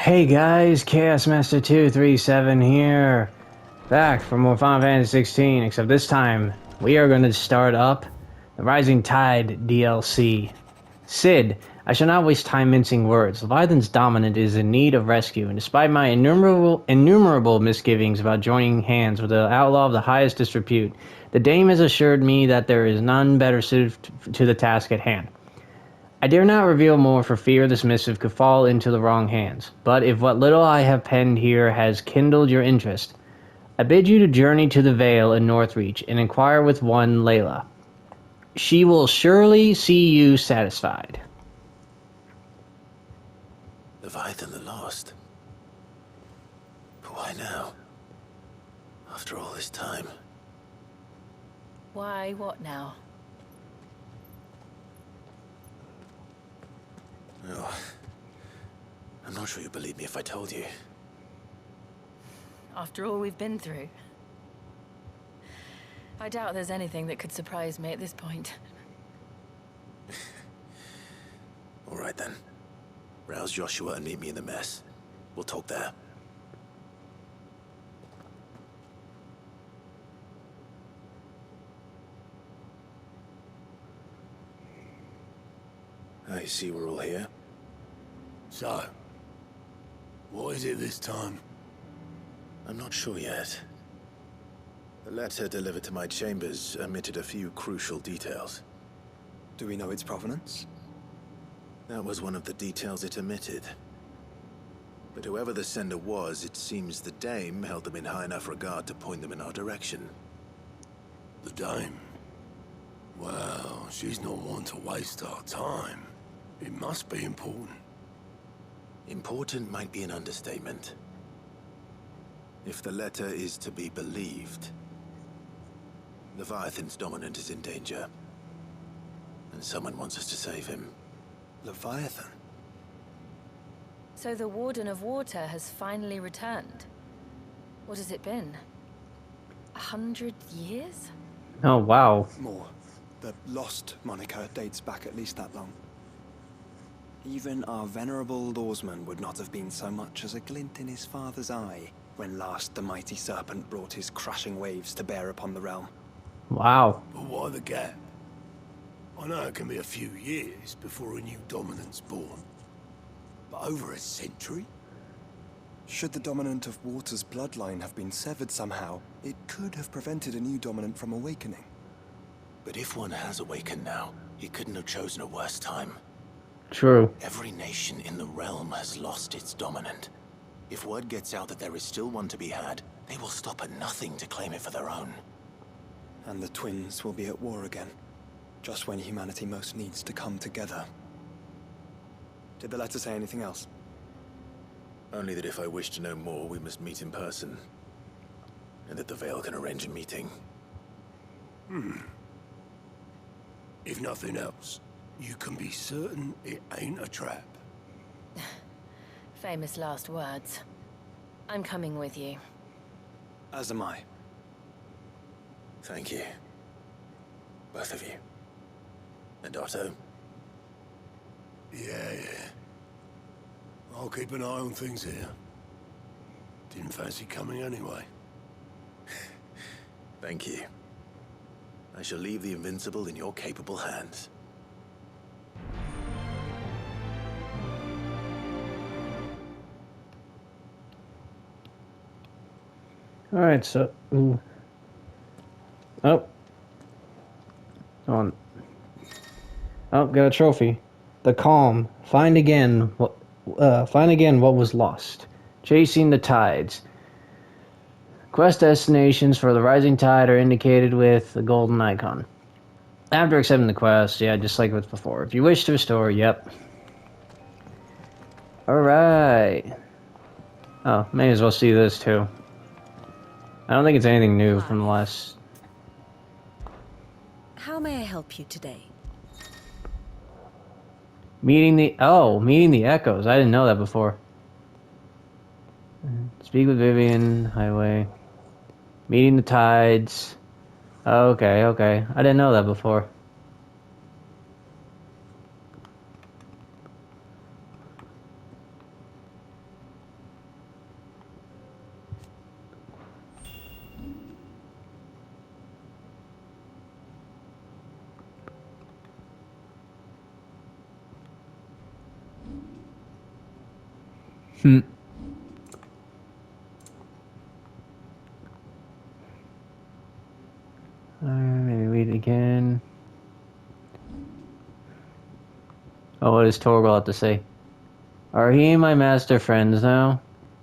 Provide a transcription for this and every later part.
Hey guys, Chaos Master 237 here, back for more Final Fantasy 16, except this time we are going to start up the Rising Tide DLC. Sid, I shall not waste time mincing words. Leviathan's Dominant is in need of rescue, and despite my innumerable misgivings about joining hands with the outlaw of the highest disrepute, the dame has assured me that there is none better suited to the task at hand. I dare not reveal more for fear this missive could fall into the wrong hands, but if what little I have penned here has kindled your interest, I bid you to journey to the Vale in Northreach and inquire with one Layla. She will surely see you satisfied. Leviathan the Lost? But why now? After all this time? Why, what now? Oh, I'm not sure you'd believe me if I told you. After all we've been through. I doubt there's anything that could surprise me at this point. All right then. Rouse Joshua and meet me in the mess. We'll talk there. I see we're all here. So, what is it this time? I'm not sure yet. The letter delivered to my chambers omitted a few crucial details. Do we know its provenance? That was one of the details it omitted. But whoever the sender was, it seems the dame held them in high enough regard to point them in our direction. The dame? Well, she's not one to waste our time. It must be important. Important might be an understatement. If the letter is to be believed, Leviathan's Dominant is in danger. And someone wants us to save him. Leviathan? So the Warden of Water has finally returned. What has it been? 100 years? Oh, wow. More. The Lost moniker dates back at least that long. Even our venerable lawsman would not have been so much as a glint in his father's eye when last the mighty serpent brought his crashing waves to bear upon the realm. Wow. But why the gap? I know it can be a few years before a new Dominant's born. But over a century? Should the Dominant of Water's bloodline have been severed somehow, it could have prevented a new Dominant from awakening. But if one has awakened now, he couldn't have chosen a worse time. True. Every nation in the realm has lost its Dominant. If word gets out that there is still one to be had, they will stop at nothing to claim it for their own. And the twins will be at war again, just when humanity most needs to come together. Did the letter say anything else? Only that if I wish to know more, we must meet in person. And that the Vale can arrange a meeting. If nothing else, you can be certain it ain't a trap. Famous last words. I'm coming with you. As am I. Thank you. Both of you. And Otto. Yeah. I'll keep an eye on things here. Didn't fancy coming anyway. Thank you. I shall leave the Invincible in your capable hands. Alright, so... Ooh. Oh. On. Oh, got a trophy. The Calm. Find again what was lost. Chasing the Tides. Quest destinations for the Rising Tide are indicated with the golden icon. After accepting the quest, yeah, just like with before. If you wish to restore, yep. Alright. Oh, may as well see this too. I don't think it's anything new from the last... How may I help you today? Meeting the Echoes. I didn't know that before. Speak with Vivian, hideaway. Meeting the Tides. Okay. I didn't know that before. Hmm. Maybe read it again. Oh, what does Torgal have to say? Are he and my master friends now?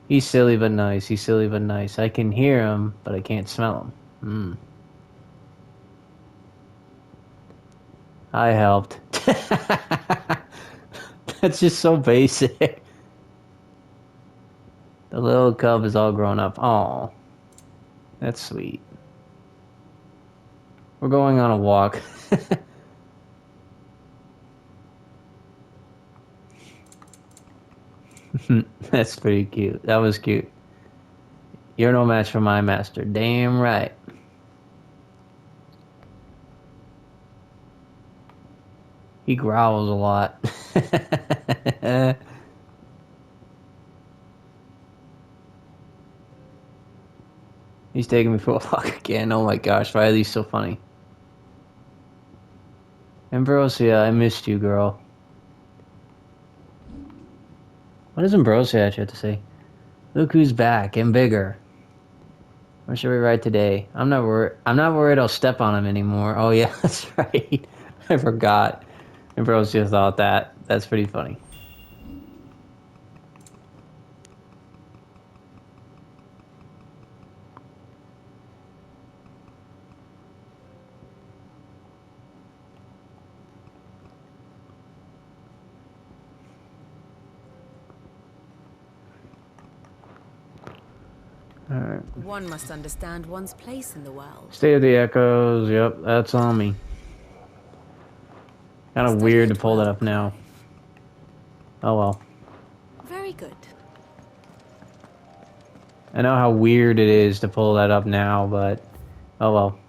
He's silly but nice. He's silly but nice. I can hear him, but I can't smell him. I helped. That's just so basic. The little cub is all grown up. Aw. That's sweet. We're going on a walk. That's pretty cute. That was cute. You're no match for my master. Damn right. He growls a lot. He's taking me for a walk again. Oh my gosh, why are these so funny? Ambrosia, I missed you, girl. What does Ambrosia actually have to say? Look who's back and bigger. Where should we ride today? I'm not worried I'll step on him anymore. Oh yeah, that's right. I forgot. Ambrosia thought that. That's pretty funny. Alright. One must understand one's place in the world. State of the Echoes. Yep, that's on me. Kind of weird to pull that up now. Oh well. Very good. I know how weird it is to pull that up now, but oh well.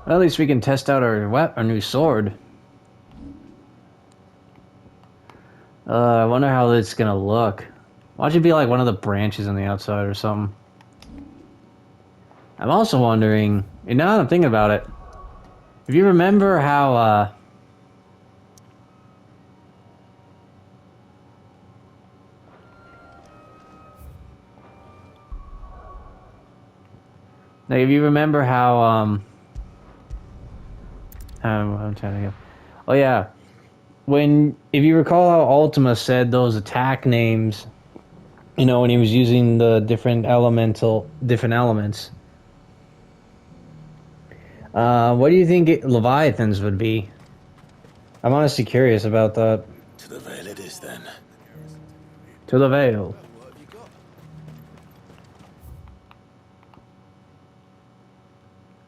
Well, at least we can test out our new sword. I wonder how it's gonna look. Why don't you be like one of the branches on the outside or something? I'm also wondering, and now that I'm thinking about it, if you remember how, like if you remember how, I'm trying to go. Oh yeah, if you recall how Ultima said those attack names, you know, when he was using the different elements. What do you think Leviathans would be? I'm honestly curious about that. To the Vale it is, then. To the Vale.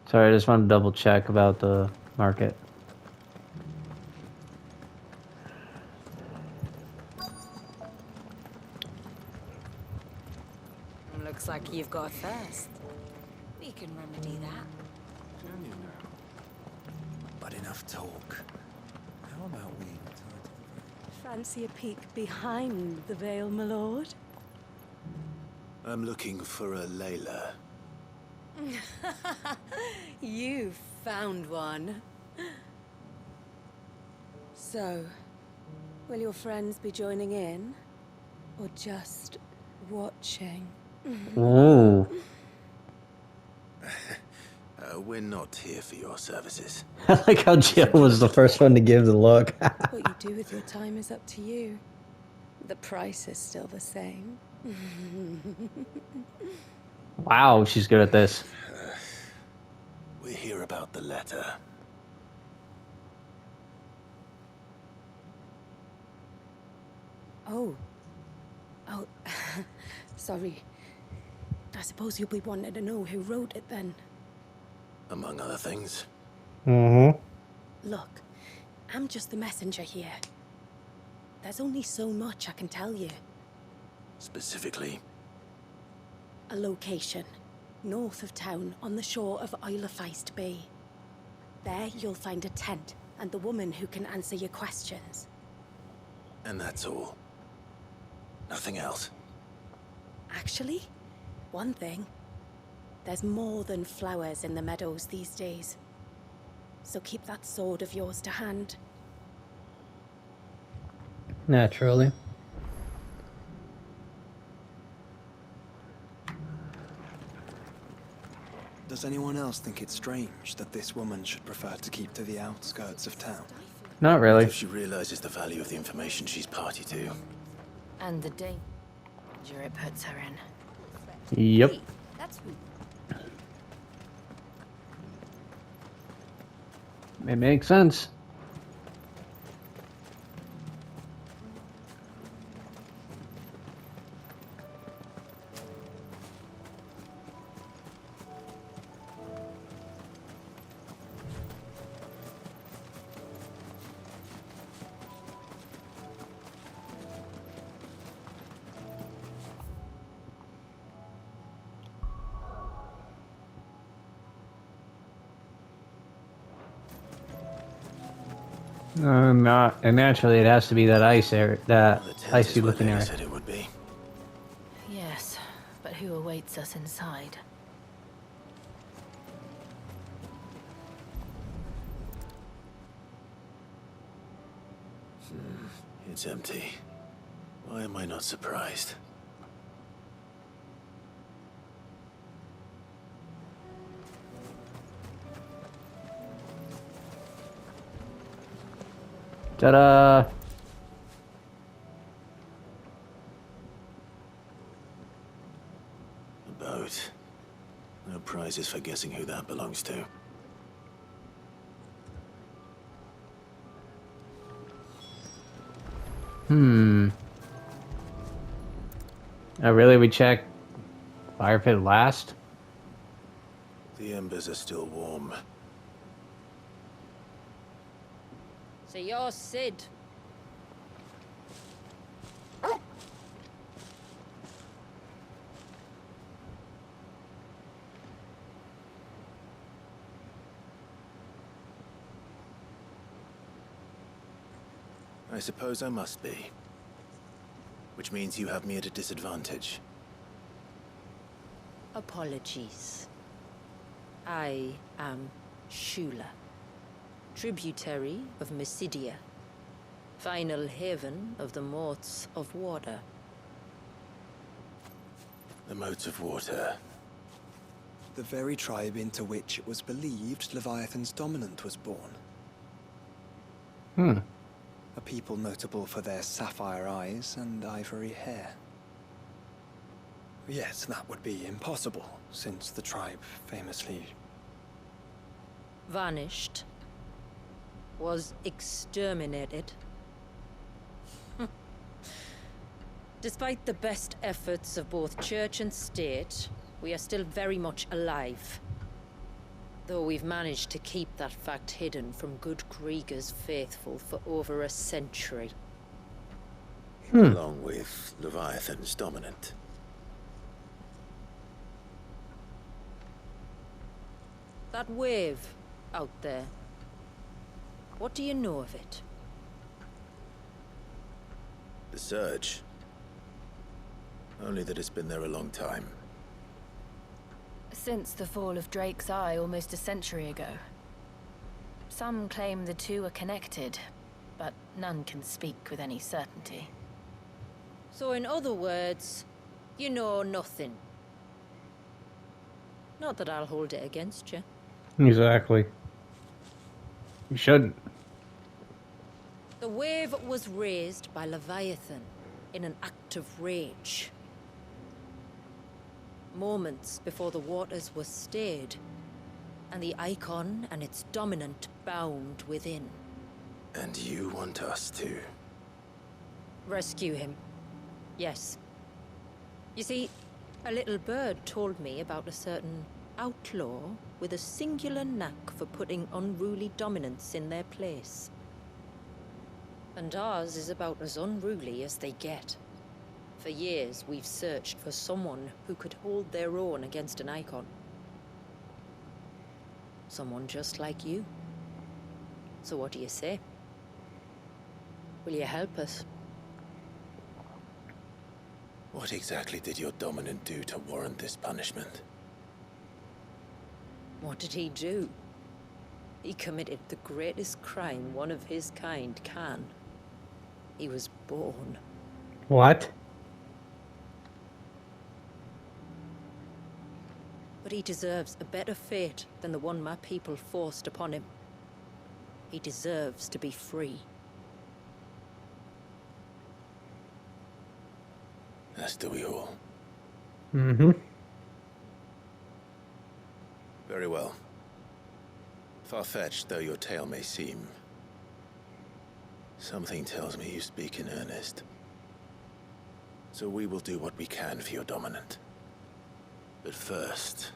Sorry, I just wanted to double check about the market. Looks like you've got a thirst. We can remedy that. But enough talk. How about we... Fancy a peek behind the veil, my lord? I'm looking for a Layla. You found one. So, will your friends be joining in? Or just watching? Ooh. We're not here for your services. I like how Jill was the first one to give the look. What you do with your time is up to you. The price is still the same. Wow, she's good at this. We're here about the letter. Oh. Sorry. I suppose you'll be wanting to know who wrote it then. Among other things. Mm-hmm. Look, I'm just the messenger here. There's only so much I can tell you. Specifically? A location, north of town, on the shore of Isle of Feist Bay. There you'll find a tent, and the woman who can answer your questions. And that's all. Nothing else. Actually, one thing. There's more than flowers in the meadows these days. So keep that sword of yours to hand. Naturally. Does anyone else think it's strange that this woman should prefer to keep to the outskirts of town? Not really. If she realizes the value of the information she's party to. And the danger it puts her in. Yep. Hey, that's who. It makes sense. Not, and naturally it has to be that ice area, that The tent icy is where looking they area. said it would be. Yes, but who awaits us inside? It's empty. Why am I not surprised? Ta-da! A boat. No prizes for guessing who that belongs to. Oh, really? We check fire pit last? The embers are still warm. So you're Sid. I suppose I must be. Which means you have me at a disadvantage. Apologies. I am Shula, tributary of Mysidia, final haven of the Motes of Water. The Motes of Water. The very tribe into which it was believed Leviathan's Dominant was born. A people notable for their sapphire eyes and ivory hair. Yet that would be impossible, since the tribe famously... Vanished. Was exterminated. Despite the best efforts of both church and state, we are still very much alive. Though we've managed to keep that fact hidden from good Krieger's faithful for over a century. Along with Leviathan's Dominant. That wave out there. What do you know of it? The Surge. Only that it's been there a long time. Since the fall of Drake's Eye almost a century ago. Some claim the two are connected, but none can speak with any certainty. So in other words, you know nothing. Not that I'll hold it against you. Exactly. You shouldn't. The wave was raised by Leviathan in an act of rage. Moments before the waters were stayed, and the Eikon and its Dominant bound within. And you want us to? Rescue him. Yes. You see, a little bird told me about a certain outlaw with a singular knack for putting unruly dominants in their place. And ours is about as unruly as they get. For years, we've searched for someone who could hold their own against an Eikon. Someone just like you. So what do you say? Will you help us? What exactly did your Dominant do to warrant this punishment? What did he do? He committed the greatest crime one of his kind can. he was born. What? But he deserves a better fate than the one my people forced upon him. He deserves to be free. As do we all. Mm-hmm. Very well. Far-fetched though your tale may seem, something tells me you speak in earnest. So we will do what we can for your Dominant. But first,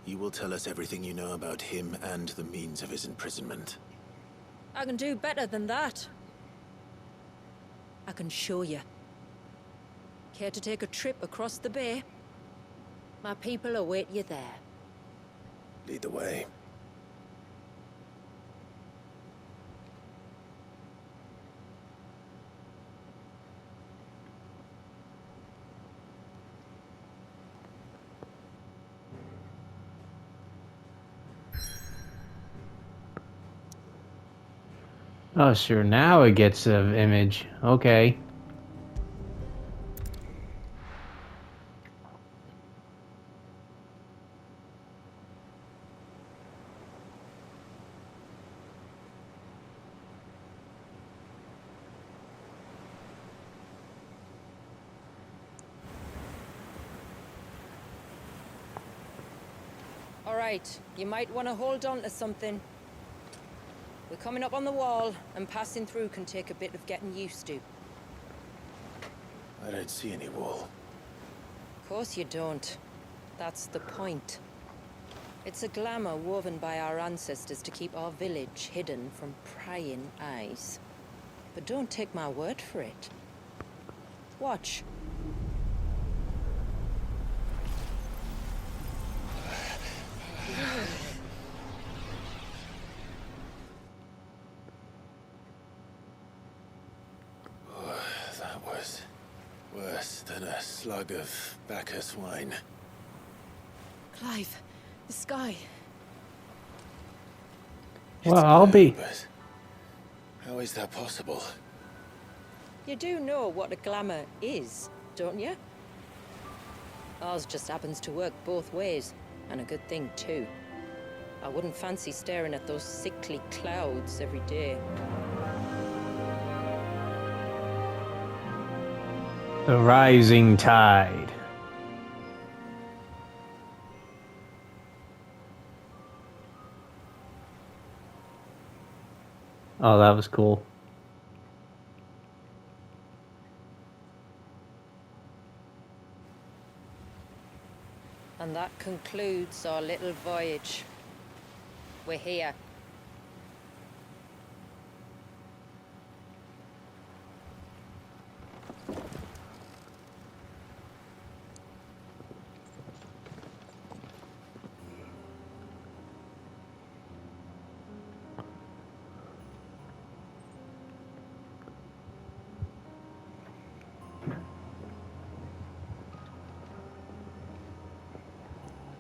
you will tell us everything you know about him and the means of his imprisonment. I can do better than that. I can show you. Care to take a trip across the bay? My people await you there. Lead the way. Oh, sure. Now it gets an image. Okay. All right, you might want to hold on to something. We're coming up on the wall, and passing through can take a bit of getting used to. I don't see any wall. Of course you don't. That's the point. It's a glamour woven by our ancestors to keep our village hidden from prying eyes. But don't take my word for it. Watch. That was worse than a slug of Bacchus wine. Clive, the sky. Well, I'll be. But how is that possible? You do know what a glamour is, don't you? Ours just happens to work both ways, and a good thing too. I wouldn't fancy staring at those sickly clouds every day. The rising tide. Oh, that was cool. And that concludes our little voyage. We're here.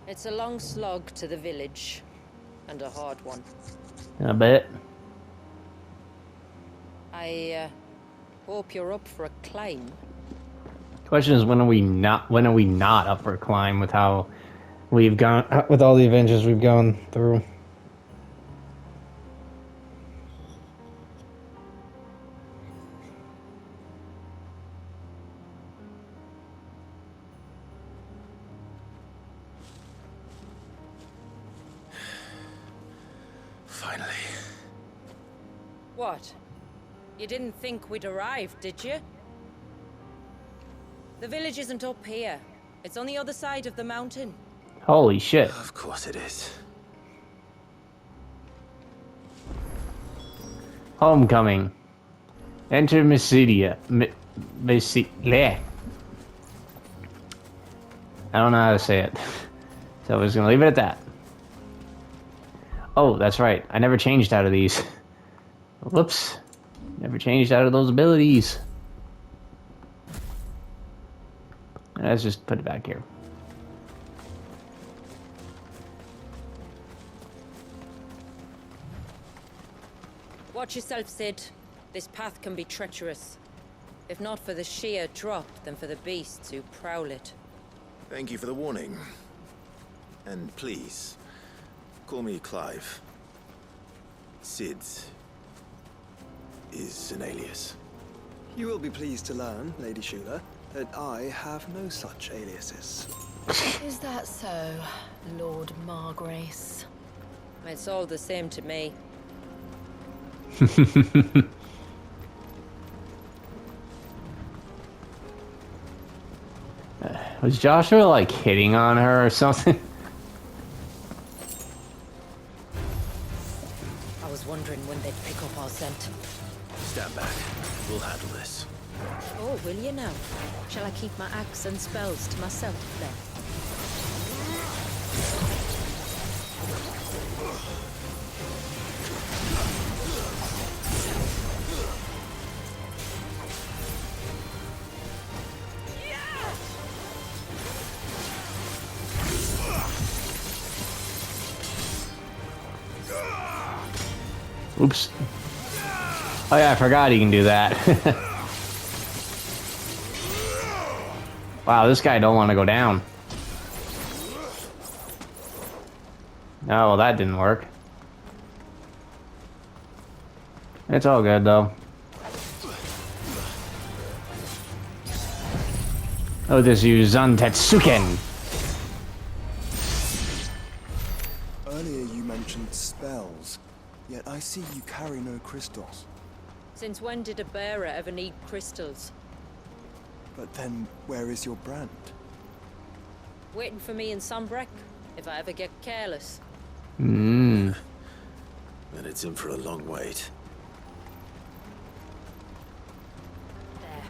It's a long slog to the village, and a hard one. I bet. I hope you're up for a climb. Question is, when are we not up for a climb with how we've gone, with all the adventures we've gone through? Finally. What? You didn't think we'd arrived, did you? The village isn't up here. It's on the other side of the mountain. Holy shit. Of course it is. Homecoming. Enter Mysidia. Mysidia. I don't know how to say it. So I was gonna leave it at that. Oh, that's right. I never changed out of these. Whoops. Never changed out of those abilities. Let's just put it back here. Watch yourself, Sid. This path can be treacherous. If not for the sheer drop, then for the beasts who prowl it. Thank you for the warning. And please, call me Clive. Sid is an alias. You will be pleased to learn, Lady Shula, that I have no such aliases. Is that so, Lord Margrace? It's all the same to me. Was Joshua like hitting on her or something? I was wondering when they'd pick up our scent. Stand back. We'll handle this. Oh, will you now? Shall I keep my axe and spells to myself then? Oops. Oh yeah, I forgot he can do that. Wow, this guy don't want to go down. Oh, well, that didn't work. It's all good though. Oh, this use Zantetsuken. Earlier you mentioned spells, yet I see you carry no crystals. Since when did a bearer ever need crystals? But then, where is your brand? Waiting for me in Sunbreck, if I ever get careless. Then it's in for a long wait. There.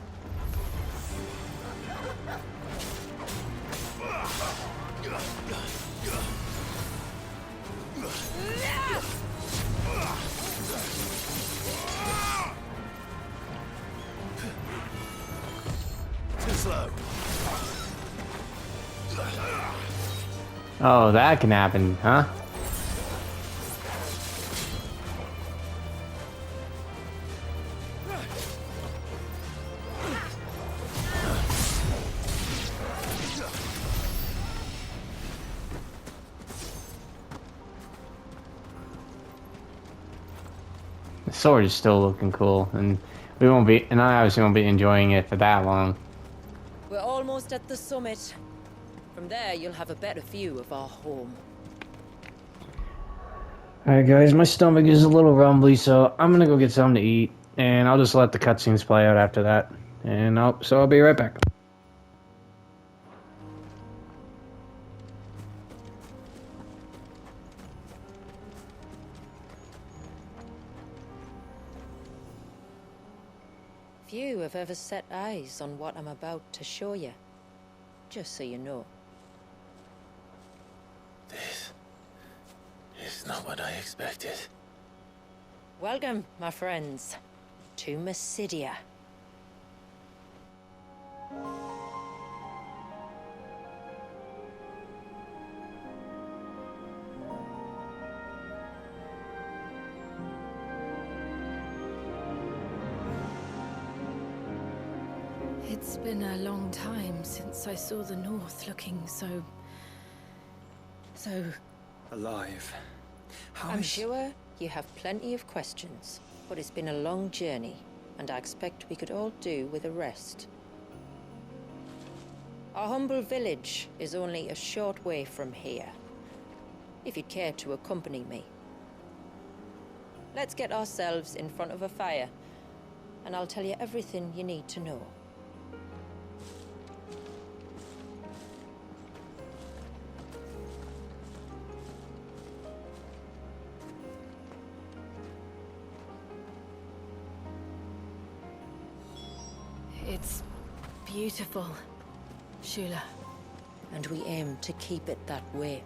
Too slow. Oh, that can happen, huh? The sword is still looking cool, and we won't be, and I obviously won't be enjoying it for that long. We're almost at the summit. From there, you'll have a better view of our home. Alright guys, my stomach is a little rumbly, so I'm gonna go get something to eat, and I'll just let the cutscenes play out after that. And I'll be right back. Few have ever set eyes on what I'm about to show you. Just so you know. This is not what I expected. Welcome, my friends, to Mysidia. It's been a long time since I saw the North looking so Alive. How I'm is... sure you have plenty of questions, but it's been a long journey, and I expect we could all do with a rest. Our humble village is only a short way from here, if you'd care to accompany me. Let's get ourselves in front of a fire, and I'll tell you everything you need to know. It's beautiful, Shula. And we aim to keep it that way.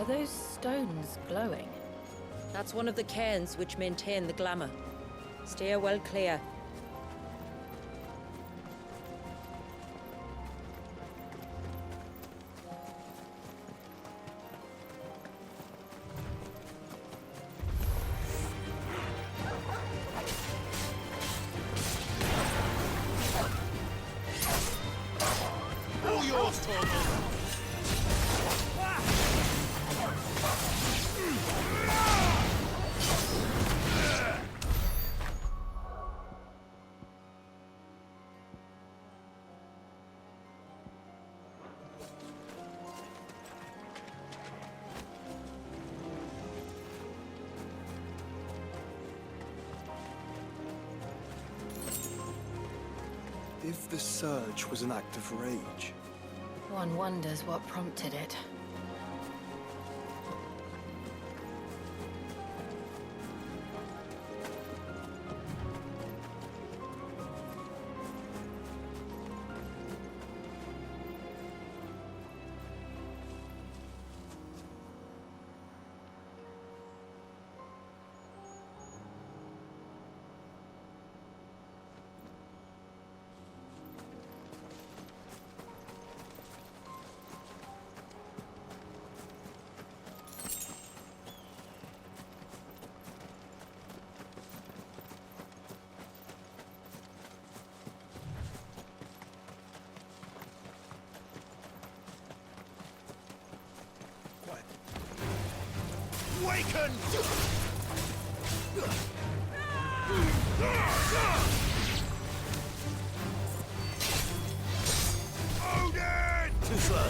Are those stones glowing? That's one of the cairns which maintain the glamour. Steer well clear. All yours, Torvald! If the surge was an act of rage, One wonders what prompted it. Awaken! Odin! Too slow.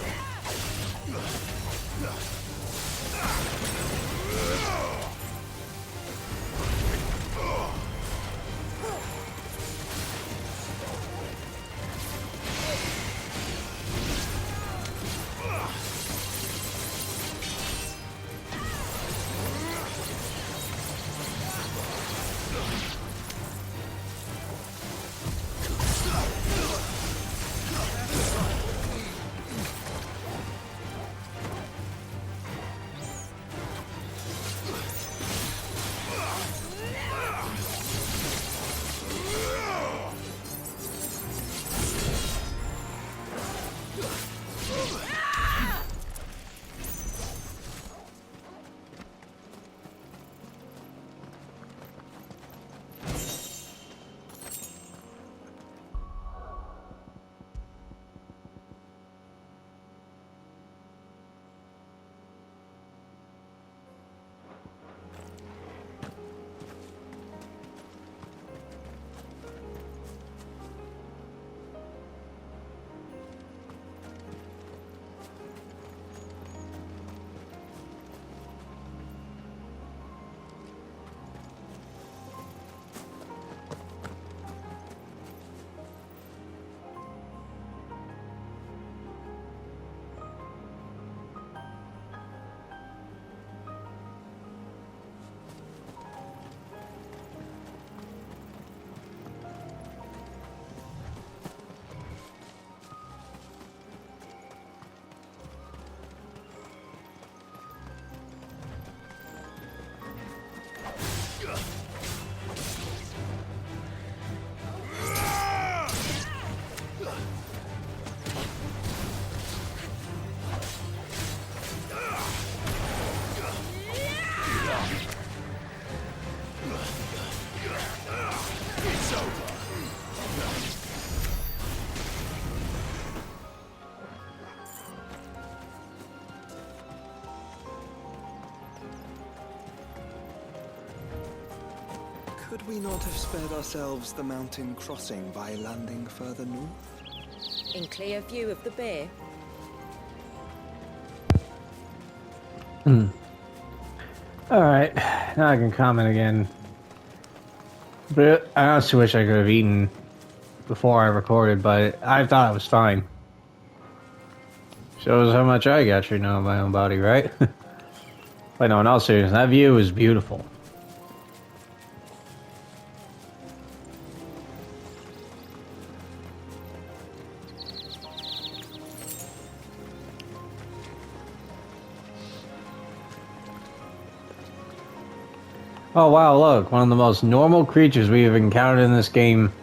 could we not have spared ourselves the mountain crossing by landing further north? In clear view of the bay? Alright, now I can comment again. But I also wish I could have eaten before I recorded, but I thought it was fine. Shows how much I actually know of my own body, right? But no, in all seriousness, that view is beautiful. Oh wow, look, one of the most normal creatures we have encountered in this game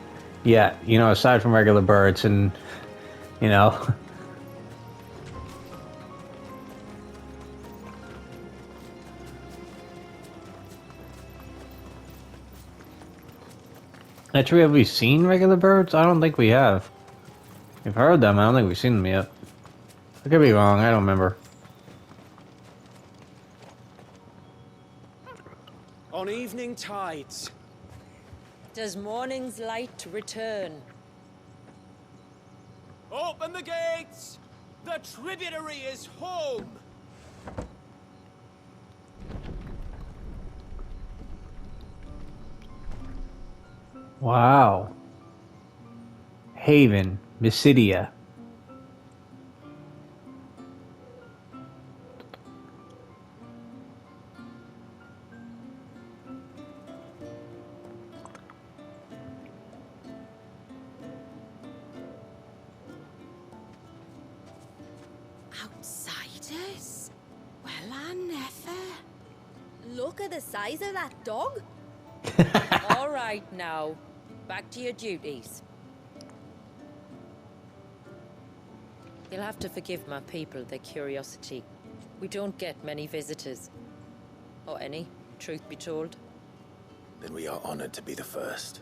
yet. You know, aside from regular birds and, you know. Actually, have we seen regular birds? I don't think we have. We've heard them, I don't think we've seen them yet. I could be wrong, I don't remember. On evening tides. Does morning's light return? Open the gates! The tributary is home! Wow. Haven, Mysidia. Outsiders? Well, I never. Look at the size of that dog. All right now, back to your duties. You'll have to forgive my people their curiosity. We don't get many visitors. Or any, truth be told. Then we are honored to be the first.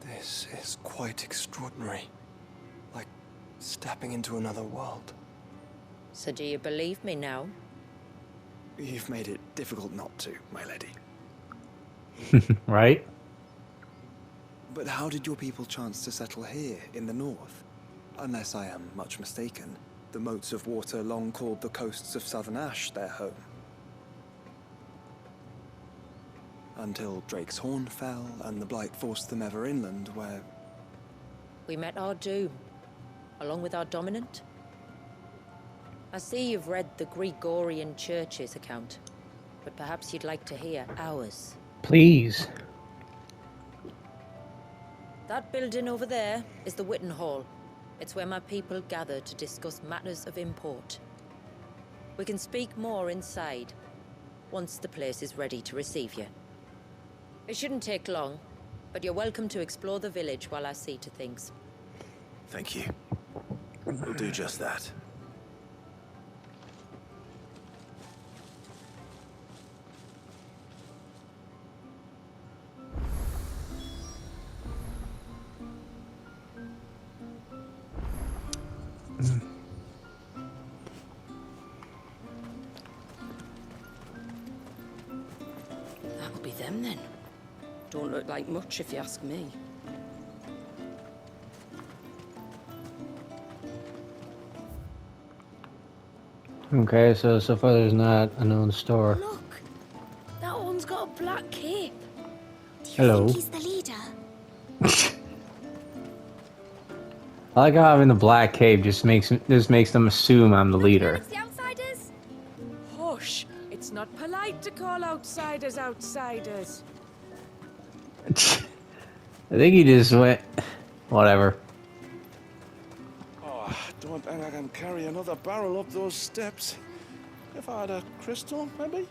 This is quite extraordinary. Like stepping into another world. So do you believe me now? You've made it difficult not to, my lady. Right? But how did your people chance to settle here, in the north? Unless I am much mistaken, the moats of water long called the coasts of Southern Ash their home. Until Drake's Horn fell, and the Blight forced them ever inland, where... We met our doom, along with our Dominant. I see you've read the Gregorian Church's account, but perhaps you'd like to hear ours. Please. That building over there is the Witten Hall. It's where my people gather to discuss matters of import. We can speak more inside, once the place is ready to receive you. It shouldn't take long, but you're welcome to explore the village while I see to things. Thank you. We'll do just that. That'll be them then. Don't look like much if you ask me. Okay, so far there's not a known store. Look, that one's got a black cape. Do you Hello. think he's the leader? I like how having the black cape just makes them assume I'm the leader. It's the outsiders. Hush! It's not polite to call outsiders outsiders. I think he just went... Whatever. Oh, don't think I can carry another barrel up those steps. If I had a crystal, maybe?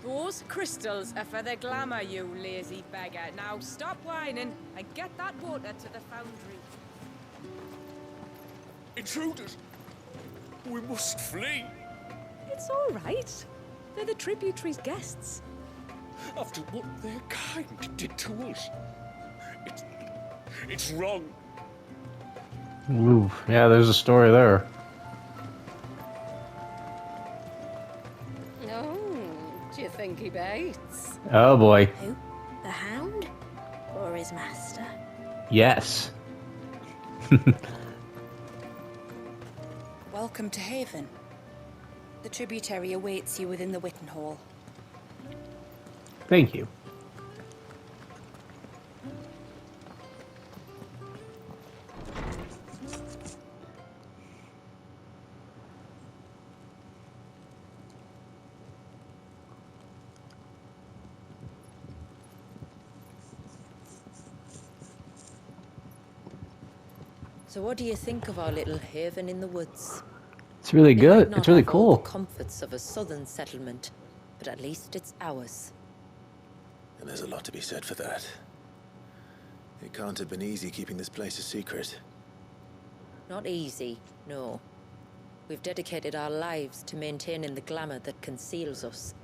Those crystals are for the glamour, you lazy beggar. Now stop whining and get that water to the foundry. Intruders! We must flee! It's all right. They're the tributary's guests. After what their kind did to us. It's wrong. Ooh, yeah, there's a story there. Oh, do you think he baits? Oh boy. Who? The Hound? Or his master? Yes. Welcome to Haven. The tributary awaits you within the Witten Hall. Thank you. So what do you think of our little haven in the woods? It's really It might good. not It's really have all cool. the comforts of a southern settlement, but at least it's ours. And there's a lot to be said for that. It can't have been easy keeping this place a secret. Not easy, no. We've dedicated our lives to maintaining the glamour that conceals us.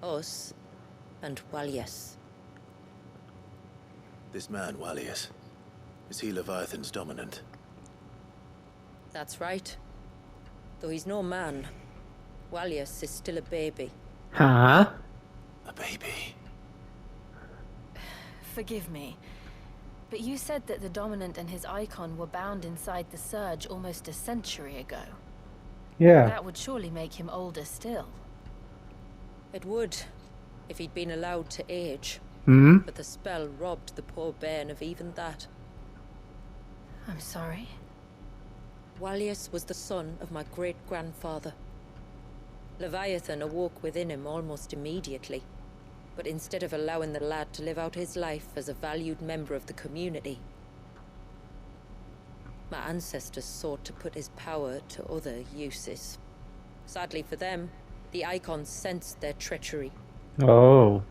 Us and Walias. This man, Walias, is he Leviathan's dominant? That's right. Though he's no man, Walias is still a baby. Huh? A baby? Forgive me, but you said that the Dominant and his Eikon were bound inside the Surge almost a century ago. Yeah. That would surely make him older still. It would, if he'd been allowed to age. Hmm? But the spell robbed the poor bairn of even that. I'm sorry. Walias was the son of my great-grandfather. Leviathan awoke within him almost immediately. But instead of allowing the lad to live out his life as a valued member of the community, my ancestors sought to put his power to other uses. Sadly for them, the Eikons sensed their treachery Oh.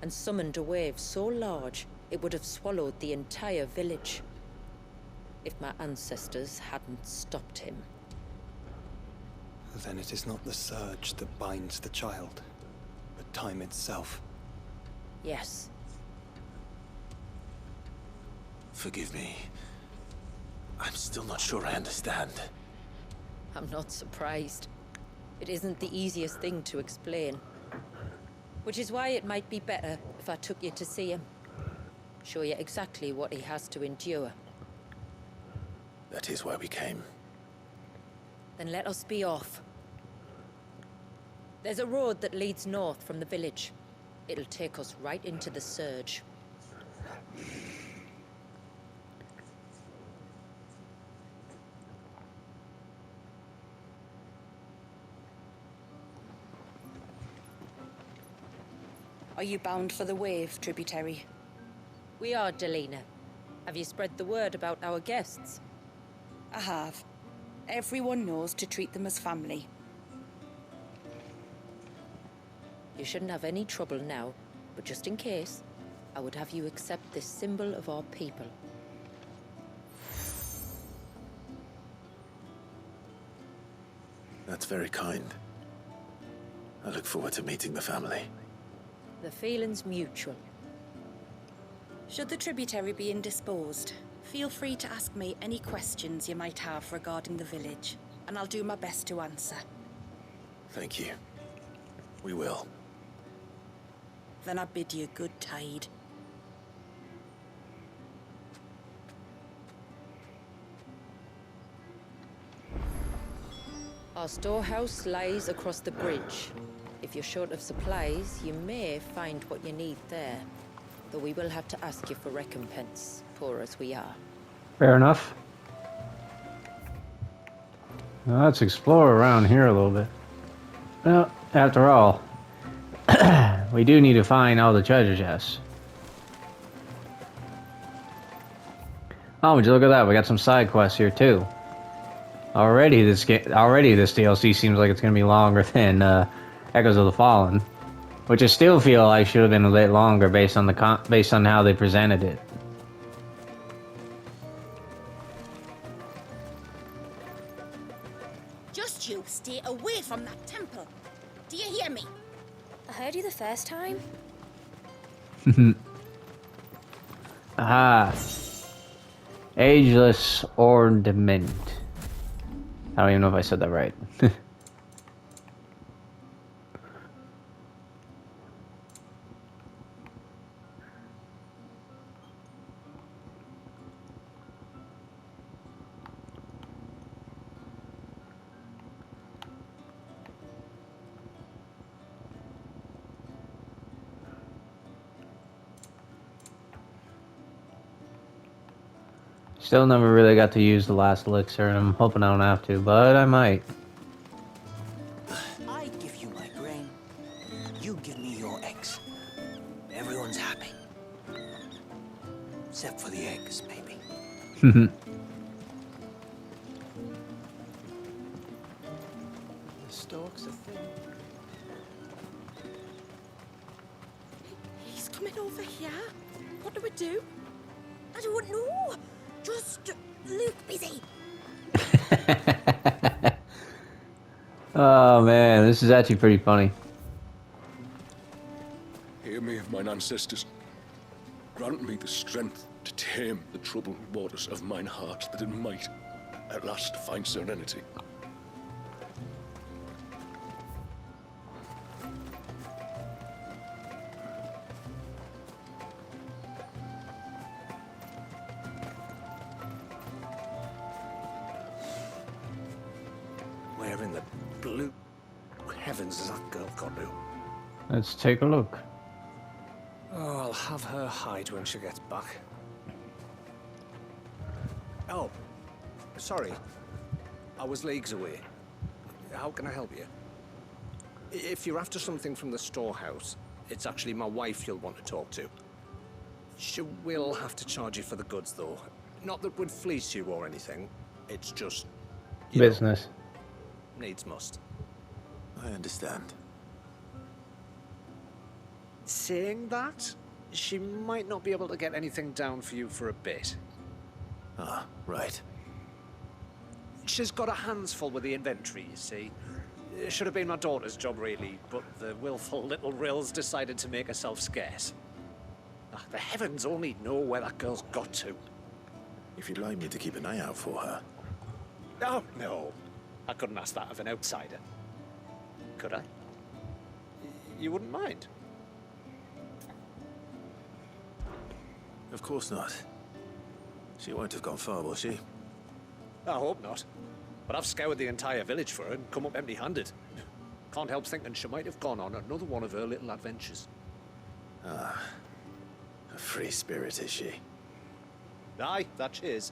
and summoned a wave so large it would have swallowed the entire village if my ancestors hadn't stopped him. Then it is not the surge that binds the child, but time itself. Yes. Forgive me. I'm still not sure I understand. I'm not surprised. It isn't the easiest thing to explain. Which is why it might be better if I took you to see him. Show you exactly what he has to endure. That is why we came. Then let us be off. There's a road that leads north from the village. It'll take us right into the Surge. Are you bound for the Wave, tributary? We are, Delina. Have you spread the word about our guests? I have. Everyone knows to treat them as family. You shouldn't have any trouble now, but just in case, I would have you accept this symbol of our people. That's very kind. I look forward to meeting the family. The feeling's mutual. Should the tributary be indisposed, feel free to ask me any questions you might have regarding the village, and I'll do my best to answer. Thank you. We will. Then I bid you good tide. Our storehouse lies across the bridge. If you're short of supplies, you may find what you need there. Though we will have to ask you for recompense, poor as we are. Fair enough. Now let's explore around here a little bit. Well, after all, we do need to find all the treasure chests. Oh, would you look at that? We got some side quests here too. Already this DLC seems like it's gonna be longer than Echoes of the Fallen, which I still feel like should have been a bit longer based on how they presented it. Just you stay away from that temple. Do you hear me? I heard you the first time. Ah. Ageless Ornament. I don't even know if I said that right. Still never really got to use the last elixir, and I'm hoping I don't have to, but I might. I give you my grain. You give me your eggs. Everyone's happy. Except for the eggs, maybe. The stalks are thin. do? I don't know. Just look busy. Oh man, this is actually pretty funny. Hear me of mine ancestors. Grant me the strength to tame the troubled waters of mine heart, that it might at last find serenity. Where in the blue heavens has that girl got to? Let's take a look. Oh, I'll have her hide when she gets back. Oh, sorry. I was leagues away. How can I help you? If you're after something from the storehouse, it's actually my wife you'll want to talk to. She will have to charge you for the goods, though. Not that would fleece you or anything. It's just... Business. Needs must. I understand. Saying that, she might not be able to get anything down for you for a bit. Ah, right. She's got her hands full with the inventory, you see. It should have been my daughter's job, really, but the willful little Rills decided to make herself scarce. The heavens only know where that girl's got to. If you'd like me to keep an eye out for her. Oh, no. I couldn't ask that of an outsider. Could I? You wouldn't mind? Of course not. She won't have gone far, will she? I hope not. But I've scoured the entire village for her and come up empty-handed. Can't help thinking she might have gone on another one of her little adventures. Ah. A free spirit, is she? Aye, that she is.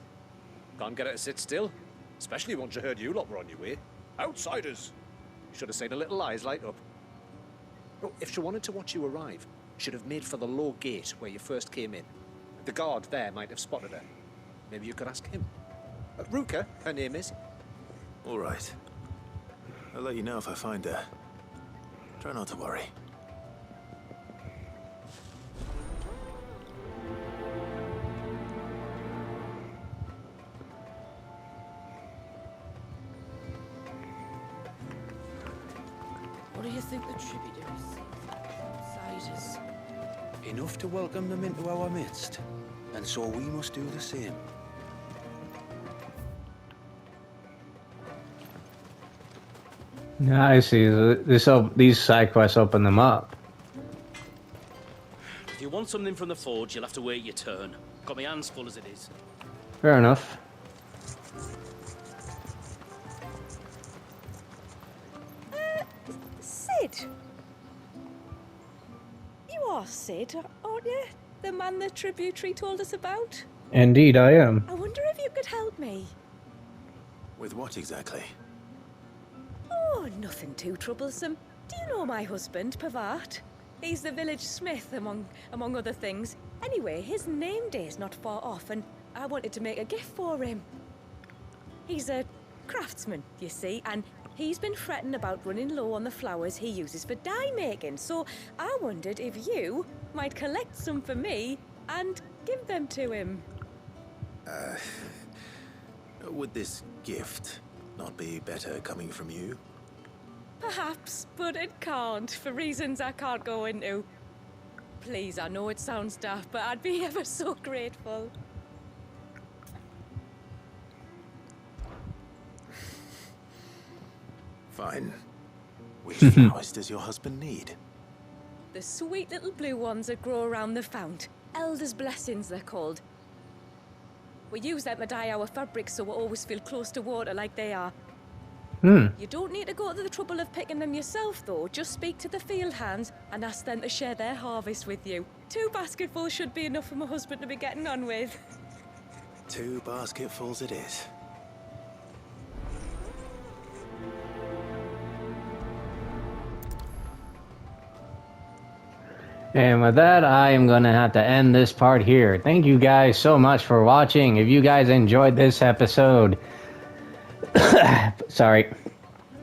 Can't get her to sit still. Especially once you heard you lot were on your way. Outsiders! You should have seen her little eyes light up. Oh, if she wanted to watch you arrive, she'd have made for the low gate where you first came in. The guard there might have spotted her. Maybe you could ask him. Ruka, her name is. All right. I'll let you know if I find her. Try not to worry. What do you think the tributaries outsiders? Enough to welcome them into our midst, and so we must do the same. I see. These side quests open them up. If you want something from the forge, you'll have to wait your turn. Got my hands full as it is. Fair enough. Sid? You are Sid, aren't you? The man the tributary told us about? Indeed, I am. I wonder if you could help me. With what exactly? Oh, nothing too troublesome. Do you know my husband, Pavat? He's the village smith, among other things. Anyway, his name day's not far off, and I wanted to make a gift for him. He's a craftsman, you see, and he's been fretting about running low on the flowers he uses for dye making, so I wondered if you might collect some for me and give them to him. Would this gift not be better coming from you? Perhaps, but it can't, for reasons I can't go into. Please, I know it sounds daft, but I'd be ever so grateful. Fine. Which flowers does your husband need? The sweet little blue ones that grow around the fount. Elder's blessings, they're called. We use them to dye our fabrics so we always feel close to water like they are. You don't need to go to the trouble of picking them yourself, though. Just speak to the field hands and ask them to share their harvest with you. 2 basketfuls should be enough for my husband to be getting on with. 2 basketfuls it is. And with that, I am going to have to end this part here. Thank you guys so much for watching. If you guys enjoyed this episode... Sorry.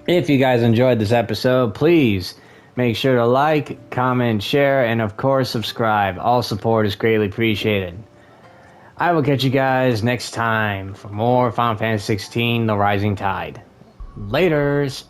If you guys enjoyed this episode, please Make sure to like, comment, share, and of course subscribe. All support is greatly appreciated. I will catch you guys next time for more Final Fantasy XVI: The Rising Tide. Laters!